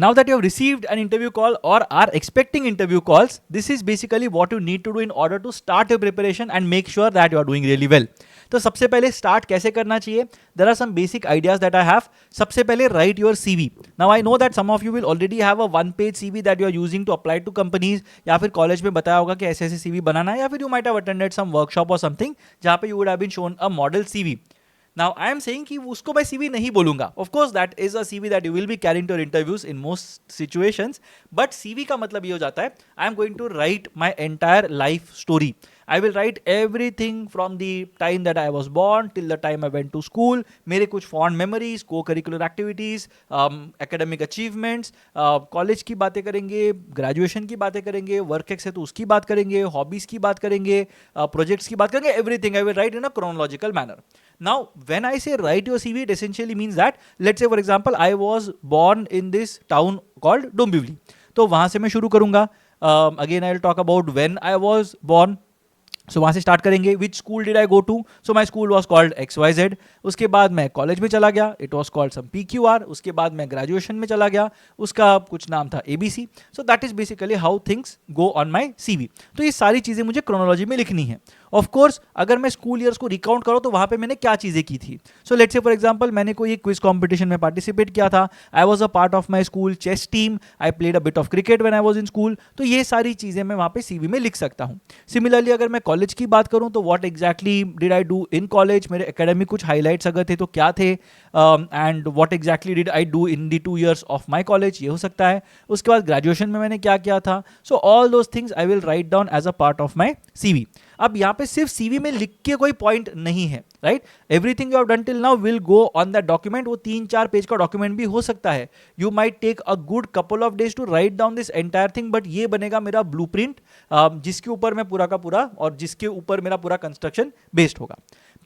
Now that you have received an interview call or are expecting interview calls, this is basically what you need to do in order to start your preparation and make sure that you are doing really well. तो सबसे पहले start कैसे करना चाहिए? There are some basic ideas that I have. सबसे पहले write your CV. Now I know that some of you will already have a one page CV that you are using to apply to companies, या फिर college में बताया होगा कि ऐसे ऐसे सीवी बनाना है, या फिर you might have attended some workshop और समथिंग जहां पे you would have been shown a model CV. Now I am saying कि उसको मैं CV नहीं बोलूंगा. Of course that is a CV that you will be carrying to your interviews in most situations. But CV का मतलब ये हो जाता है I am going to write my entire life story. I will write everything from the time that I was born till the time I went to school. मेरे कुछ fond memories, co-curricular activities, academic achievements, college की बातें करेंगे, graduation की बातें करेंगे, work ex है तो उसकी बात करेंगे, hobbies की बात करेंगे, projects की बात करेंगे, everything I will write in a chronological manner. Now, when I say write your CV, it essentially means that, let's say for example, I was born in this town called Dombivli. तो वहाँ से मैं शुरू करूँगा. Again, I will talk about when I was born. सो वहाँ से start करेंगे. Which school did I go to? So my school was called XYZ. उसके बाद मैं कॉलेज में चला गया, it was called some PQR. उसके बाद मैं ग्रेजुएशन में चला गया, उसका कुछ नाम था ABC. So that is basically how things go on my CV. तो ये सारी चीज़ें मुझे क्रोनोलॉजी में लिखनी है. ऑफ कोर्स अगर मैं स्कूल ईयर्स को रिकाउंट करूँ तो वहाँ पे मैंने क्या चीज़ें की थी. So let's say for example मैंने कोई एक क्विज कॉम्पिटिशन में पार्टिसिपेट किया था. I was a part of my school chess team. I played a bit of cricket when I was in school. तो ये सारी चीज़ें मैं वहाँ पे CV में लिख सकता हूँ. सिमिलरली अगर मैं कॉलेज की बात करूँ तो what exactly did I do in college, मेरे एकेडमिक कुछ हाईलाइट्स अगर थे तो क्या थे, and what exactly did I do in the 2 years of my college, ये हो सकता है. उसके बाद ग्रेजुएशन में मैंने क्या किया था. So all those things I will write down as a part of my CV. अब यहाँ पे सिर्फ CV में लिख के कोई पॉइंट नहीं है, right. Everything you have done till now will go on that document. वो 3-4 पेज का डॉक्यूमेंट भी हो सकता है. You might take a good couple of days to write down this entire thing, but ये बनेगा मेरा ब्लूप्रिंट जिसके ऊपर मैं पूरा का पूरा और जिसके ऊपर मेरा पूरा कंस्ट्रक्शन बेस्ड होगा.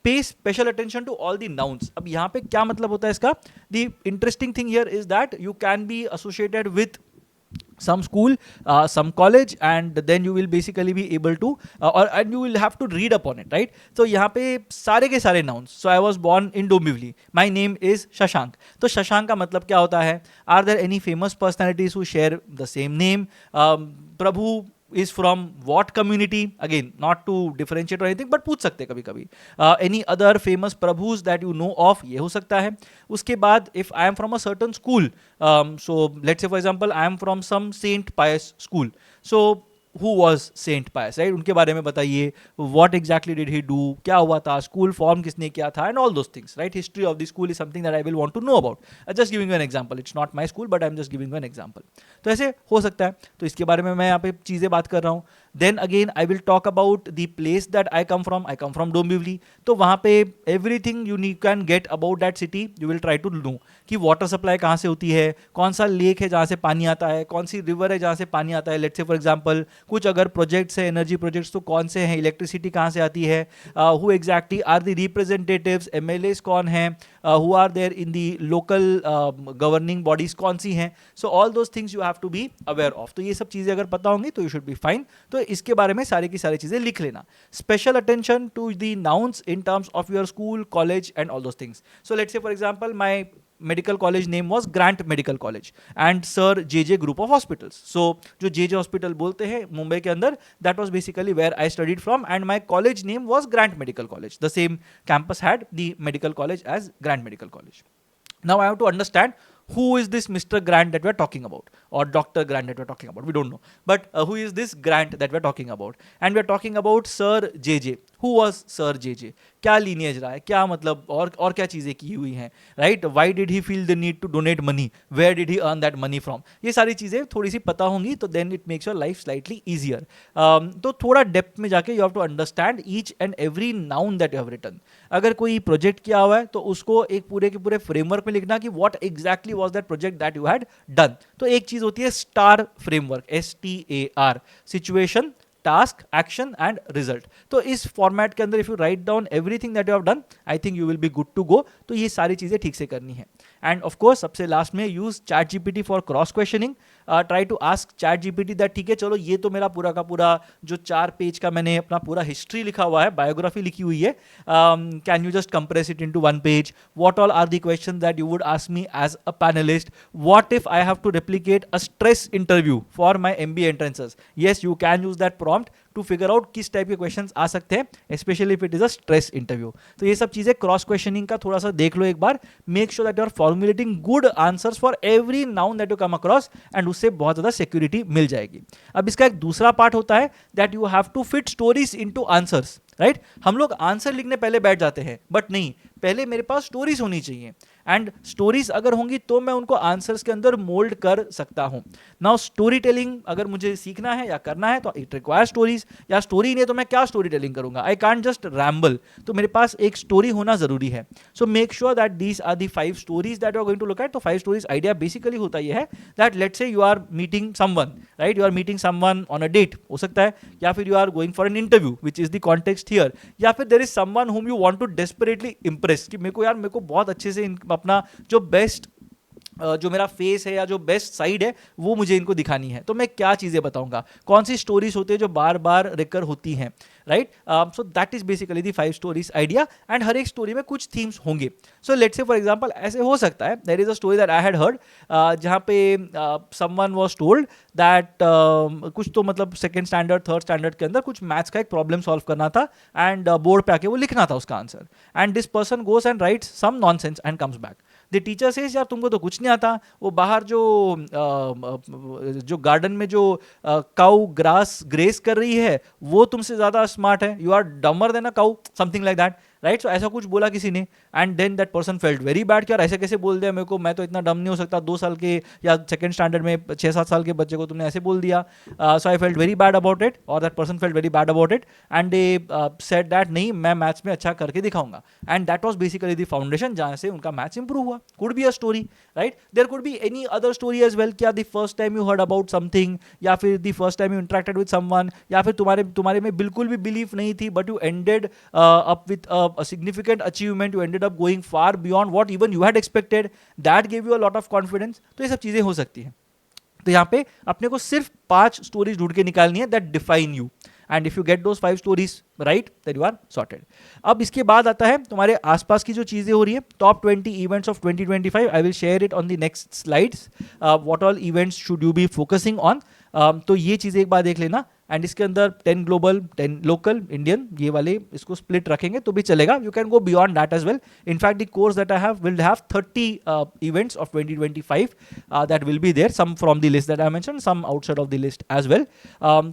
Pay special attention to all the nouns. अब यहाँ पे क्या मतलब होता है इसका? The interesting thing here is that you can be associated with some school, some college, and then you will basically be able to and you will have to read upon it, right? So यहाँ पे सारे के सारे nouns. So I was born in Dombivli. My name is Shashank. तो शशांक का मतलब क्या होता है? Are there any famous personalities who share the same name? Prabhu is from what community? Again, not to differentiate or anything, but पूछ सकते कभी कभी. Any other famous प्रभुs that you know of? ये हो सकता है. उसके बाद if I am from a certain school, so let's say for example I am from some Saint Pius school. So who was Saint Pius, right? उनके बारे में बताइए. What exactly did he do? क्या हुआ था? School form किसने किया था? And all those things, right? History of the school is something that I will want to know about. Just giving you an example. It's not my school, but I'm just giving you an example. तो ऐसे हो सकता है. तो इसके बारे में मैं यहाँ पे चीज़ें बात कर रहा हूँ. Then again, I will talk about the place that I come from. I come from Dombivli. तो वहाँ पे everything you can get about that city, you will try to know कि वाटर सप्लाई कहाँ से होती है, कौन सा लेक है जहाँ से पानी आता है, कौन सी रिवर है जहाँ से पानी आता है. लेट्स से फॉर एग्जांपल कुछ अगर प्रोजेक्ट्स है, एनर्जी प्रोजेक्ट्स, तो कौन से हैं, इलेक्ट्रिसिटी कहाँ से आती है, who exactly are the representatives, MLAs कौन हैं, who are there in the local governing bodies कौन सी हैं. So all those things you have to be aware of. तो ये सब चीज़ें अगर पता होंगी तो यू शुड बी फाइन. तो इसके बारे में सारी की सारी चीज़ें लिख लेना. Special attention to the nouns in terms of your school, college and all those things. So let's say for example my medical college name was Grant Medical College and Sir JJ Group of Hospitals. So जो JJ Hospital बोलते हैं मुंबई के अंदर, that was basically where I studied from, and my college name was Grant Medical College. The same campus had the medical college as Grant Medical College. Now I have to understand who is this Mr. Grant that we are talking about, or Dr. Grant that we are talking about. We don't know, but who is this Grant that we are talking about? And we are talking about Sir JJ. Who was Sir JJ? क्या lineage रहा है, क्या मतलब और क्या चीज़ें की हुई हैं, right? Why did he feel the need to donate money? Where did he earn that money from? ये सारी चीज़ें थोड़ी सी पता होंगी तो then it makes your life slightly easier. तो थोड़ा डेप्थ में जाके you have to understand each and every noun that you have written. अगर कोई प्रोजेक्ट किया हुआ है तो उसको एक पूरे के पूरे फ्रेमवर्क में लिखना कि what exactly was that project that you had done. तो एक चीज़ होती है star framework, STAR, situation, task, action and result. तो इस फॉर्मेट के अंदर if you write down everything that you have done, I think you will be good to go. तो ये सारी चीजें ठीक से करनी है। एंड ऑफ कोर्स सबसे लास्ट में use chat GPT for cross questioning. Try to ask chat GPT that ठीक है चलो ये तो मेरा पूरा का पूरा जो 4 पेज का मैंने अपना पूरा हिस्ट्री लिखा हुआ है, बायोग्राफी लिखी हुई है, can you just compress it into 1 page? What all are the questions that you would ask me as a panelist? What if I have to replicate a stress interview for my MBA entrances? Yes, you can use that prompt to figure out किस type के questions आ सकते हैं, especially if it is a stress interview. तो ये सब चीजें cross questioning का थोड़ा सा देख लो एक बार. Make sure that you are formulating good answers for every noun that you come across, and उससे बहुत ज्यादा सिक्योरिटी मिल जाएगी. अब इसका एक दूसरा पार्ट होता है that you have to fit stories into answers. Right, हम लोग आंसर लिखने पहले बैठ जाते हैं, बट नहीं, पहले मेरे पास स्टोरीज होनी चाहिए, एंड स्टोरीज अगर होंगी तो मैं उनको आंसर्स के अंदर मोल्ड कर सकता हूं. नाउ स्टोरी टेलिंग अगर मुझे सीखना है या करना है तो इट रिक्वायर स्टोरीज, या स्टोरी नहीं तो मैं क्या स्टोरी टेलिंग करूंगा? I can't just ramble. तो मेरे पास एक स्टोरी होना जरूरी है. So make sure that these are the 5 stories that you are going to look at. तो 5 स्टोरीज आइडिया बेसिकली होता यह है दैट let's say you are meeting someone, right, you are meeting someone on a date हो सकता है, या फिर you are going for an interview which is the context here, या फिर there is someone whom you want to desperately impress कि मेरे को बहुत अच्छे से अपना जो बेस्ट जो मेरा फेस है या जो बेस्ट साइड है वो मुझे इनको दिखानी है. तो मैं क्या चीजें बताऊंगा, कौन सी स्टोरीज होती है जो बार बार रिकर होती हैं, right. So that is basically the 5 stories idea, and हर एक स्टोरी में कुछ थीम्स होंगे. So let's say for example ऐसे हो सकता है, there is a story that I had heard जहां पे समवन वाज टोल्ड दैट कुछ तो मतलब सेकंड स्टैंडर्ड थर्ड स्टैंडर्ड के अंदर कुछ मैथ्स का एक प्रॉब्लम सॉल्व करना था, एंड बोर्ड पे आके वो लिखना था उसका answer, and this person goes and writes some nonsense and comes back. The teacher says यार तुमको तो कुछ नहीं आता, वो बाहर जो गार्डन में जो काउ ग्रास ग्रेस कर रही है वो तुमसे ज्यादा स्मार्ट है, you are dumber than a cow, something like that, right. So ऐसा कुछ बोला किसी ने, and then that person felt very bad कि यार ऐसे कैसे बोल दिया मेरे को, मैं तो इतना डम नहीं हो सकता, 2 साल के या सेकंड स्टैंडर्ड में 6-7 साल के बच्चे को तुमने ऐसे बोल दिया. So I felt very bad about it, और that person felt very bad about it, and they said that नहीं मैं मैथ्स में अच्छा करके दिखाऊंगा, and that was basically the foundation जहां से उनका मैथ्स इंप्रूव हुआ. Could be a story, right. There could be any other story as well, क्या the first time you heard about something, या फिर the first time you interacted with someone, या फिर तुम्हारे में बिल्कुल भी बिलीफ नहीं थी but you ended up with a significant achievement, you ended up going far beyond what even you had expected, that gave you a lot of confidence. तो ये सब चीजें हो सकती हैं. तो यहाँ पे अपने को सिर्फ 5 स्टोरीज ढूंढ के निकालनी है that define you, and if you get those 5 stories right, then you are sorted. अब इसके बाद आता है तुम्हारे आसपास की जो चीजें हो रही है, top 20 events of 2025. I will share it on the next slides. What all events should you be focusing on? तो ये चीजें एक बार देख लेना, एंड इसके अंदर 10 ग्लोबल 10 लोकल इंडियन ये वाले इसको स्प्लिट रखेंगे तो भी चलेगा. You can go beyond that as well. In fact the course that I have will have 30 events of 2025 that will be there, some from the list that I mention, some outside of the list as well.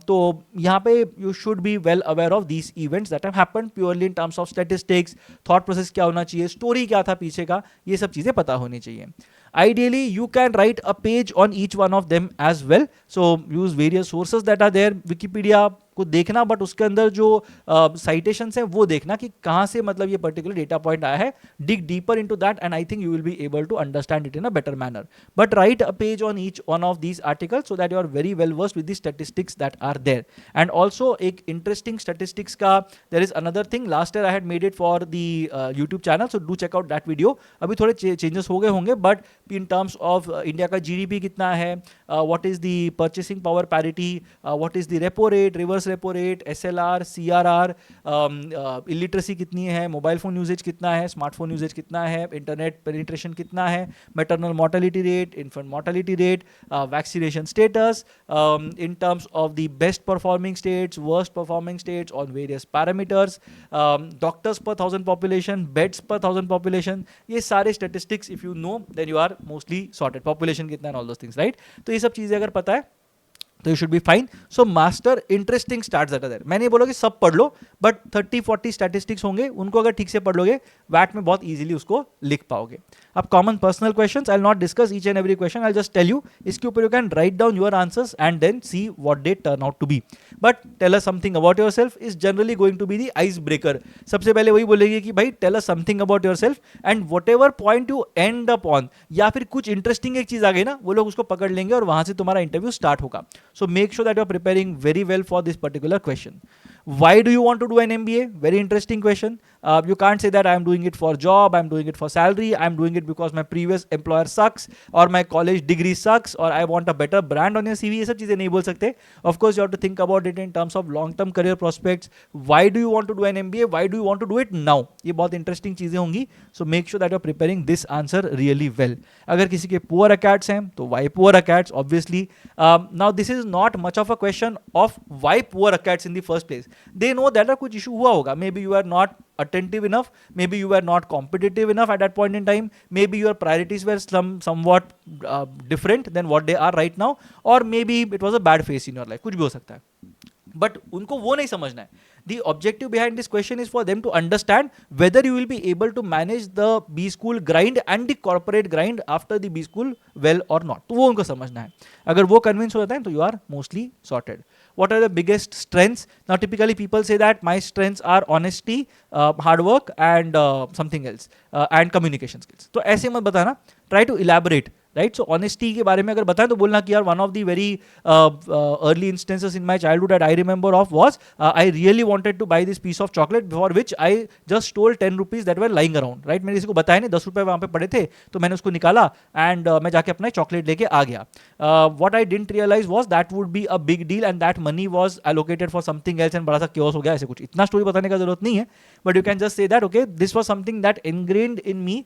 तो यहाँ पे you should be well aware of these events that have happened purely in terms of statistics, thought process क्या होना चाहिए, story क्या था पीछे का, ये सब चीजें पता होनी चाहिए. Ideally, you can write a page on each one of them as well. So use various sources that are there. Wikipedia को देखना, बट उसके अंदर जो साइटेशंस हैं वो देखना कि कहाँ से मतलब ये पर्टिकुलर डेटा पॉइंट आया है. Dig deeper into that and I think you will be able to understand it in a better manner. But write a page on each one of these articles so that you are very well versed with the statistics that are there. And also एक interesting statistics का there is another thing. Last year I had made it for the YouTube channel, so do check out that video. अभी थोड़े changes हो गए होंगे, but in terms of India का GDP कितना है, what is the purchasing power parity, what is the repo rate, reverse repo rate, SLR, CRR, illiteracy कितनी है, मोबाइल फोन यूजेज कितना है, स्मार्टफोन यूजेज कितना है, इंटरनेट पेनिट्रेशन कितना है, maternal mortality rate, infant mortality rate, vaccination status, in terms of the best performing states, worst performing states on various parameters, doctors per 1000 population, beds per 1000 population, ये सारे statistics if you know then you are mostly sorted. Population कितना है, all those things, right. तो ये सब चीजें अगर पता है तो you should be fine. So master interesting starts that are there. मैं नहीं बोला कि सब पढ़ लो, बट 30-40 स्टैटिस्टिक्स होंगे, उनको अगर ठीक से पढ़ लोगे वैट में बहुत इजीली उसको लिख पाओगे. अब common personal questions, I will not discuss each and every question, I just tell you. इसके ऊपर you can write down your answers and then see what they turn out to be. But tell us something about yourself is generally going to be the ice breaker. सबसे पहले वही बोलेगी कि भाई tell us something about yourself, and whatever point you end up on, या फिर कुछ interesting एक चीज आ गई ना, वो लोग उसको पकड़ लेंगे और वहां से तुम्हारा इंटरव्यू स्टार्ट होगा. So make sure that you're preparing very well for this particular question. Why do you want to do an MBA? Very interesting question. You can't say that I'm doing it for job, I'm doing it for salary, I'm doing it because my previous employer sucks, or my college degree sucks, or I want a better brand on your CV. ये सब चीजें नहीं बोल सकते. Of course, you have to think about it in terms of long-term career prospects. Why do you want to do an MBA? Why do you want to do it now? ये बहुत interesting चीजें होंगी. So make sure that you're preparing this answer really well. अगर किसी के poor ACATS हैं, तो why poor ACATS? Obviously, now this is not much of a question of why poor ACATS in the first place. They know that कुछ issue हुआ होगा. Maybe you are not attentive enough, maybe you were not competitive enough at that point in time, maybe your priorities were somewhat different than what they are right now, or maybe it was a bad phase in your life. कुछ भी हो सकता है. But उनको वो नहीं समझना है. The objective behind this question is for them to understand whether you will be able to manage the B school grind and the corporate grind after the B school well or not. तो वो उनको समझना है. अगर वो convince हो जाता है तो you are mostly sorted. What are the biggest strengths? Now typically people say that my strengths are honesty, hard work and something else and communication skills. तो ऐसे मत बताना. Try to elaborate. Right. So honesty के बारे में अगर बताएं तो बोलना कि यार one of the very early instances in my childhood that I remember of was I really wanted to buy this piece of chocolate for which I just stole 10 rupees that were lying around. Right. मैंने किसी को बताया नहीं, 10 रुपये वहाँ पे पड़े थे तो मैंने उसको निकाला एंड मैं जाके अपना चॉकलेट लेके आ गया. What I didn't realise was that would be a big deal and that money was allocated for something else and बड़ा सा क्योस हो गया. ऐसे कुछ इतना स्टोरी बताने का जरूरत नहीं है, but you can just say that okay this was something that ingrained in me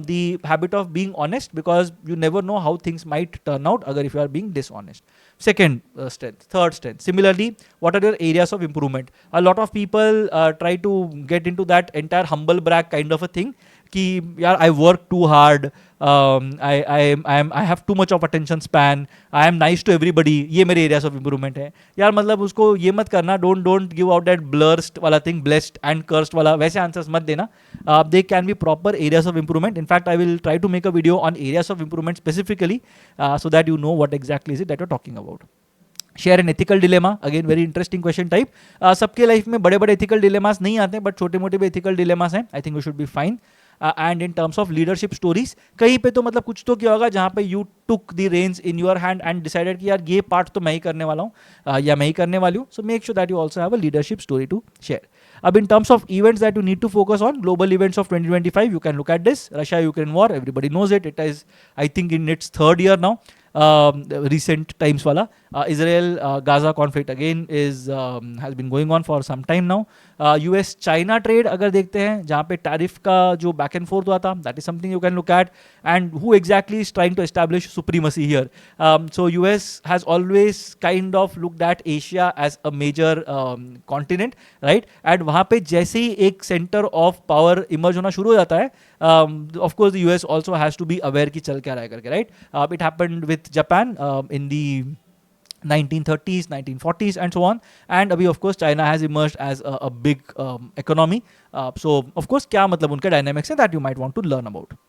the habit of being honest, because you never know how things might turn out agar if you are being dishonest. Second strength. Third strength. Similarly, what are your areas of improvement? A lot of people try to get into that entire humble brag kind of a thing कि यार I work too hard, I have too much of attention span, I am nice to everybody. ये मेरे areas of improvement है. यार मतलब उसको ये मत करना. Don't give out that blurst वाला thing, blessed and cursed वाला वैसे answers मत देना. They can be proper areas of improvement. In fact, I will try to make a video on areas of improvement specifically so that you know what exactly is it that you're talking about. Share an ethical dilemma. Again very interesting question type. सबके life में बड़े बड़े ethical dilemmas नहीं आते, but छोटे मोटे भी ethical dilemmas हैं. आई think you should be fine. And in terms of leadership stories, कहीं पे तो मतलब कुछ तो क्या होगा जहाँ पे you took the range in your hand and decided कि यार ये पार्ट तो मैं ही करने वाला हूँ या मैं ही करने वाली हूँ. So make sure that you also have a leadership story to share. अब in terms of events that you need to focus on, global events of 2025, you can look at this. Russia-Ukraine war, everybody knows it. It is, I think, in its third year now. Recent times wala. Israel-Gaza conflict again has been going on for some time now. US-China trade अगर देखते हैं जहाँ पे tariff का जो back and forth हुआ था, that is something you can look at. And who exactly is trying to establish supremacy here? So US has always kind of looked at Asia as a major continent, right? And वहाँ पे जैसे ही एक center of power emerge होना शुरू हो जाता है, of course the US also has to be aware कि चल क्या रहा है करके, right? It happened with Japan in the 1930s, 1940s and so on, and अभी of course China has emerged as a big economy. So of course क्या मतलब उनके dynamics हैं that you might want to learn about.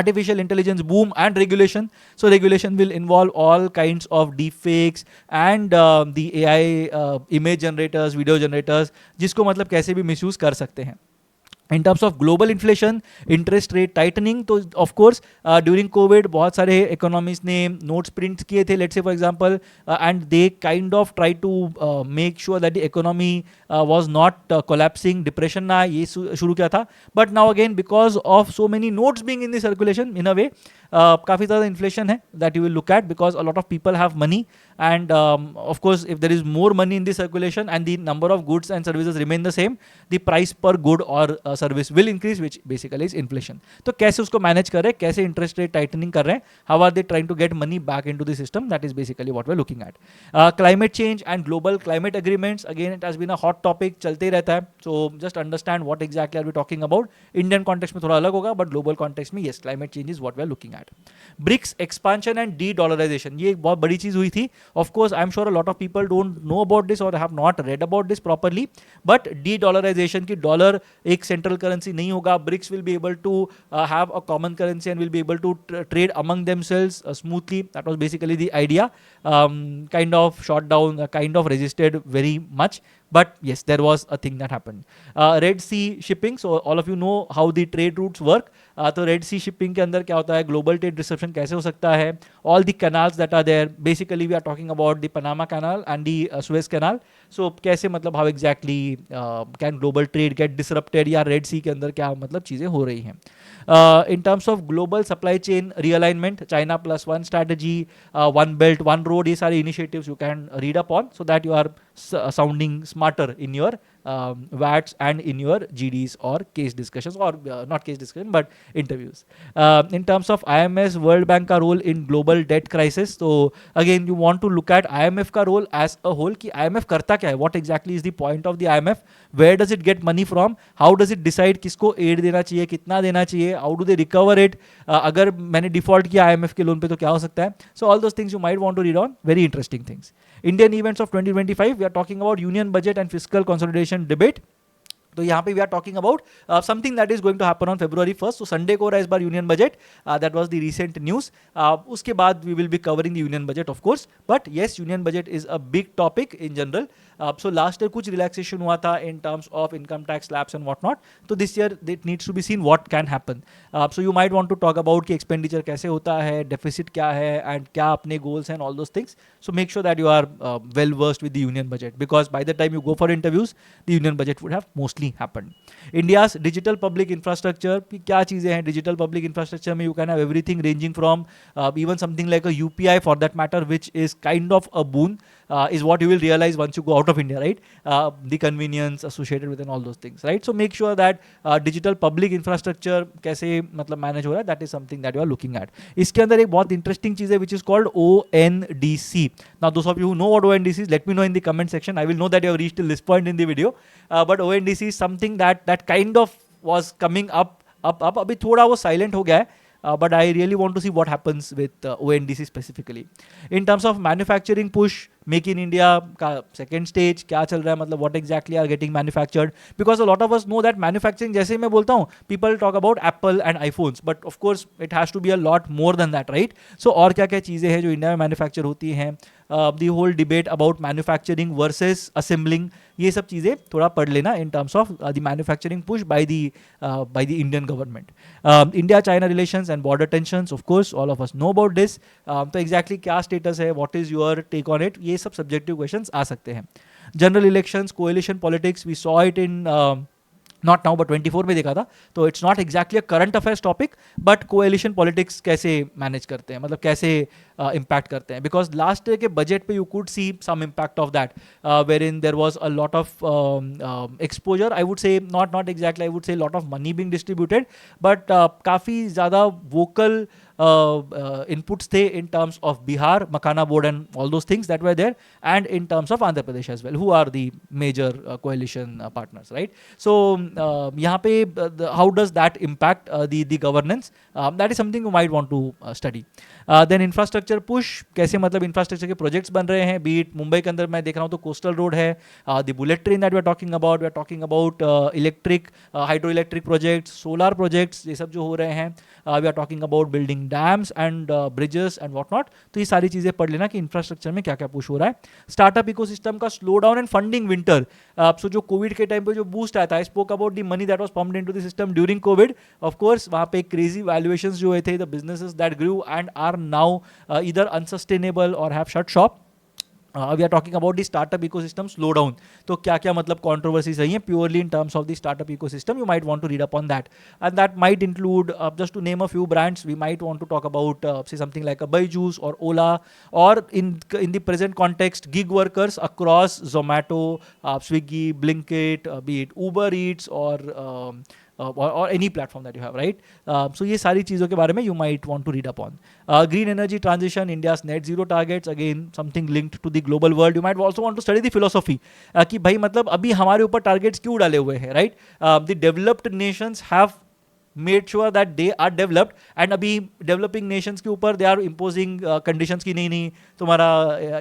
Artificial intelligence boom and regulation. So regulation will involve all kinds of deepfakes and the AI image generators, video generators, जिसको मतलब कैसे भी misuse कर सकते हैं. In terms of global inflation, interest rate tightening, तो of course during COVID बहुत सारे economists ने notes print किए थे, let's say for example, and they kind of try to make sure that the economy was not collapsing, depression ना ये शुरू किया था. But now again because of so many notes being in the circulation, in a way काफ़ी ज़्यादा inflation है that you will look at, because a lot of people have money, and of course if there is more money in the circulation and the number of goods and services remain the same, the price per good or service will increase, which basically is inflation. तो कैसे उसको manage कर रहे हैं, कैसे interest rate tightening कर रहे हैं, how are they trying to get money back into the system, that is basically what we're looking at. Climate change and global climate agreements, again it has been a hot topic, चलते ही रहता है. So just understand what exactly are we talking about. Indian context में थोड़ा अलग होगा, but global context में yes, climate change is what we're looking at. BRICS expansion and de-dollarization, ये एक बहुत बड़ी चीज हुई थी. Of course, I'm sure a lot of people don't know about this or have not read about this properly. But de-dollarization की dollar एक central currency नहीं होगा. BRICS will be able to have a common currency and will be able to trade among themselves smoothly. That was basically the idea. Kind of shot down, kind of resisted very much. but yes, there was a thing that happened. Red Sea shipping, so all of you know how the trade routes work. तो red सी shipping के अंदर क्या होता है, global trade disruption कैसे हो सकता है, all the canals that are there, basically we are talking about the Panama canal and the Suez canal. So कैसे मतलब how exactly can global trade get disrupted, या रेड सी के अंदर क्या मतलब चीज़ें हो रही हैं. In terms of global supply chain realignment, China plus one strategy, one belt, one road, ये सारे initiatives you can read up on so that you are sounding smarter in your VATs and in your GDs or case discussions, or not case discussion but interviews. In terms of IMS, World Bank का role in global debt crisis, so again you want to look at IMF का role as a whole, कि IMF करता क्या है, what exactly is the point of the IMF, where does it get money from, how does it decide किसको aid देना चाहिए, कितना देना चाहिए, how do they recover it, अगर मैंने default किया IMF के लोन पे तो क्या हो सकता है. So all those things you might want to read on, very interesting things. Indian events of 2025, we are talking about union budget and fiscal consolidation debate. तो यहाँ पे we are talking about something that is going to happen on February 1st. तो Sunday को हो रहा है इस बार union budget, that was the recent news. उसके बाद we will be covering the union budget of course, but yes union budget is a big topic in general. So last year कुछ रिलैक्सेशन हुआ था in terms of income tax slabs and what not. तो this year it needs to be seen what can happen. So you might want to talk about कि expenditure कैसे होता है, deficit क्या है, एंड क्या अपने goals and all those things. So make sure that you are well versed with the union budget, because by the time you go for interviews the union budget would have mostly happened. India's digital public infrastructure, क्या चीज़ें हैं digital public infrastructure में, you can have everything ranging from even something like a UPI for that matter, which is kind of a boon, is what you will realize once you go out of India, right? The convenience associated with and all those things, right? So make sure that digital public infrastructure कैसे मतलब manage हो रहा है, that is something that you are looking at. इसके अंदर एक बहुत interesting चीज़ है which is called ONDC. Now those of you who know what ONDC is, let me know in the comment section. I will know that you have reached till this point in the video. But ONDC is something that kind of was coming up. अभी थोड़ा वो silent हो गया है. But I really want to see what happens with ONDC specifically. In terms of manufacturing push, Make in India का second stage क्या चल रहा है, मतलब what exactly are getting manufactured, because a lot of us know that manufacturing, जैसे मैं बोलता हूँ, people talk about Apple and iPhones, but of course it has to be a lot more than that, right? So और क्या क्या चीज़ें हैं जो इंडिया में manufacture होती हैं, the whole debate about manufacturing versus assembling, ये सब चीज़ें थोड़ा पढ़ लेना in terms of the manufacturing push by the Indian government. India-China relations and border tensions, of course all of us know about this. तो exactly क्या status है, what is your take on it, ये सब subjective questions आ सकते हैं. General elections, coalition politics, we saw it in not now but 24 में देखा था, तो it's not exactly a current affairs topic, but coalition politics कैसे मैनेज करते हैं, मतलब कैसे इम्पैक्ट करते हैं, बिकॉज लास्ट ईयर के बजट पे you could see some impact of that, where in there was a lot of exposure, I would say not exactly, I would say lot of money Bing distributed, but काफ़ी ज़्यादा vocal inputs थे in terms of Bihar, Makana board and all those things that were there, and in terms of Andhra Pradesh as well, who are the major coalition partners, right? So यहाँ पे how does that impact the governance, that is something you might want to study. Then infrastructure push, कैसे मतलब infrastructure के projects बन रहे हैं, be it Mumbai के अंदर मैं देख रहा हूँ तो coastal road है, the bullet train that we are talking about electric hydroelectric projects, solar projects, ये सब जो हो रहे हैं, we are talking about building dams and bridges and what not. तो ये सारी चीज़ें पढ़ लेना कि इंफ्रास्ट्रक्चर में क्या क्या पुश हो रहा है. स्टार्टअप इकोसिस्टम का slow down and funding winter, so जो कोविड के टाइम पे जो बूस्ट आया था, I spoke about the money that was pumped into the system during covid. Of course वहाँ पे क्रेजी वैल्यूएशंस जो हुए थे, the businesses that grew and are now either unsustainable और have shut shop. We are talking about the startup ecosystem slow down. तो क्या क्या मतलब कॉन्ट्रोवर्सीज रही हैं purely in terms of the startup ecosystem, you might want to read up on that, and that might include just to name a few brands, we might want to talk about say something like a Byju's or Ola, or in the present context gig workers across Zomato, Swiggy, Blinkit, be it Uber Eats or any platform that you have, right? So ये सारी चीज़ों के बारे में you might want to read up on. Green energy transition, India's net zero targets, again something linked to the global world. You might also want to study the philosophy, कि भाई मतलब अभी हमारे ऊपर टारगेट्स क्यों डाले हुए हैं, right? The developed nations have made sure that they are developed, and अभी developing nations के ऊपर they are imposing conditions की नहीं तुम्हारा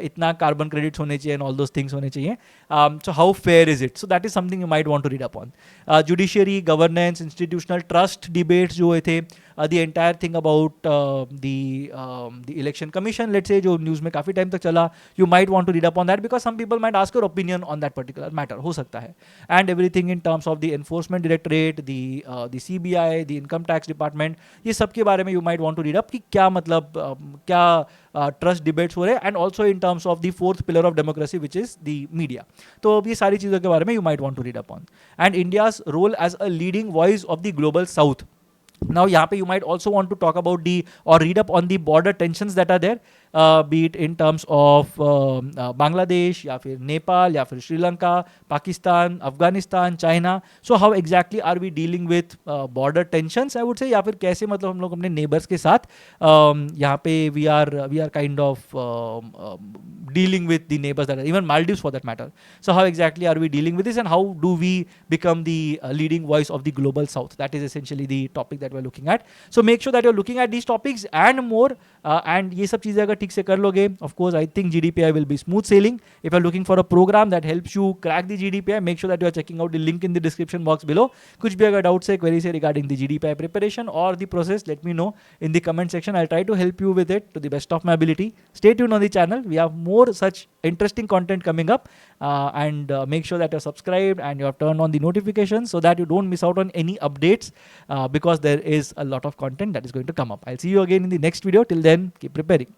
इतना carbon credits होने चाहिए and all those things होने चाहिए. So how fair is it? So that is something you might want to read up on. Judiciary, governance, institutional trust debates जो हुए थे, the entire thing about the election commission, let's say, जो news में काफी time तक चला, you might want to read up on that because some people might ask your opinion on that particular matter, हो सकता है. And everything in terms of the enforcement directorate, the CBI, the income tax department, ये सब के बारे में you might want to read up कि क्या मतलब क्या trust debates हो रहे हैं, and also in terms of the fourth pillar of democracy which is the media. तो ये सारी चीज़ों के बारे में you might want to read up on. And India's role as a leading voice of the global south. Now यहाँ पे you might also want to talk about the or read up on the border tensions that are there, be it in terms of Bangladesh या फिर नेपाल या फिर Sri Lanka, Pakistan, Afghanistan, China. So how exactly are we dealing with border tensions, I would say, या फिर कैसे मतलब हम लोग अपने neighbors के साथ यहाँ पे we are kind of dealing with the neighbors that are even Maldives for that matter. So how exactly are we dealing with this, and how do we become the leading voice of the global south? That is essentially the topic that we're looking at. So make sure that you're looking at these topics and more, and ये सब चीज़ें अगर ठीक से कर लोगे, of course I think GDPI will be smooth sailing. If you're looking for a program that helps you crack the GDPI, make sure that you are checking out the link in the description box below. कुछ भी अगर doubts है, queries है regarding the GDPI preparation or the process, let me know in the comment section. I'll try to help you with it to the best of my ability. Stay tuned on the channel. We have more such interesting content coming up, and make sure that you're subscribed and you have turned on the notifications so that you don't miss out on any updates, because there is a lot of content that is going to come up. I'll see you again in the next video. Till then, keep preparing.